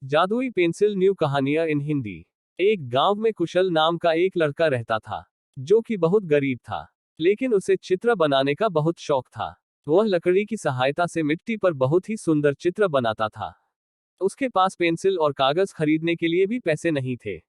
जादुई pencil new कहानियां इन हिंदी। एक गांव में कुशल नाम का एक लड़का रहता था, जो कि बहुत गरीब था, लेकिन उसे चित्र बनाने का बहुत शौक था। वह लकड़ी की सहायता से मिट्टी पर बहुत ही सुंदर चित्र बनाता था। उसके पास पेंसिल और कागज खरीदने के लिए भी पैसे नहीं थे।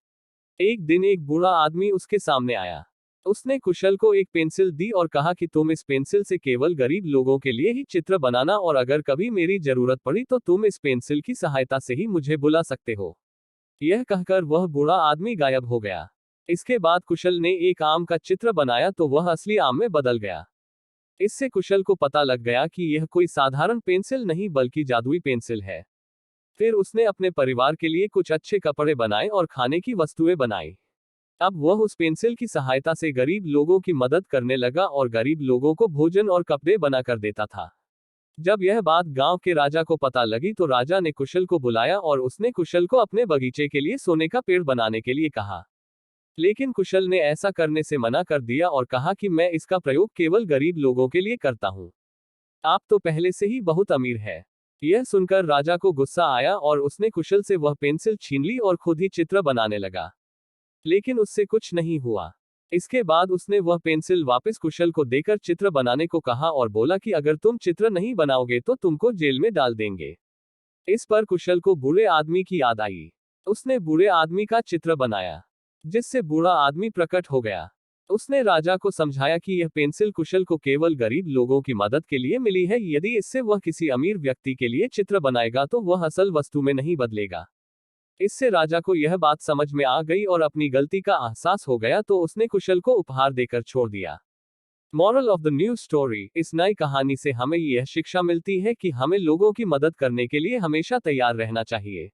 एक दिन एक बूढ़ा आदमी उसके सामने आया। उसने कुशल को एक पेंसिल दी और कहा कि तुम इस पेंसिल से केवल गरीब लोगों के लिए ही चित्र बनाना, और अगर कभी मेरी जरूरत पड़ी तो तुम इस पेंसिल की सहायता से ही मुझे बुला सकते हो। यह कहकर वह बूढ़ा आदमी गायब हो गया। इसके बाद कुशल ने एक आम का चित्र बनाया तो वह असली आम में बदल गया। इससे कुशल को पता लग गया कि यह कोई साधारण पेंसिल नहीं बल्कि जादुई पेंसिल है। फिर उसने अपने परिवार के लिए कुछ अच्छे कपड़े बनाए और खाने की वस्तुएं बनाई। अब वह उस पेंसिल की सहायता से गरीब लोगों की मदद करने लगा और गरीब लोगों को भोजन और कपड़े बनाकर देता था। जब यह बात गांव के राजा को पता लगी तो राजा ने कुशल को बुलाया और उसने कुशल को अपने बगीचे के लिए सोने का पेड़ बनाने के लिए कहा। लेकिन कुशल ने ऐसा करने से मना कर दिया और कहा कि मैं इसका प्रयोग केवल गरीब लोगों के लिए करता हूँ। आप तो पहले से ही बहुत अमीर है। यह सुनकर राजा को गुस्सा आया और उसने कुशल से वह पेंसिल छीन ली और खुद ही चित्र बनाने लगा। लेकिन उससे कुछ नहीं हुआ। इसके बाद उसने वह पेंसिल वापस कुशल को देकर चित्र बनाने को कहा और बोला कि अगर तुम चित्र नहीं बनाओगे तो तुमको जेल में डाल देंगे। इस पर कुशल को बूढ़े आदमी की याद आई। उसने बूढ़े आदमी का चित्र बनाया, जिससे बूढ़ा आदमी प्रकट हो गया। उसने राजा को समझाया कि यह पेंसिल कुशल को केवल गरीब लोगों की मदद के लिए मिली है। यदि इससे वह किसी अमीर व्यक्ति के लिए चित्र बनाएगा तो वह असल वस्तु में नहीं बदलेगा। इससे राजा को यह बात समझ में आ गई और अपनी गलती का एहसास हो गया तो उसने कुशल को उपहार देकर छोड़ दिया। Moral of the new story. इस नई कहानी से हमें यह शिक्षा मिलती है कि हमें लोगों की मदद करने के लिए हमेशा तैयार रहना चाहिए।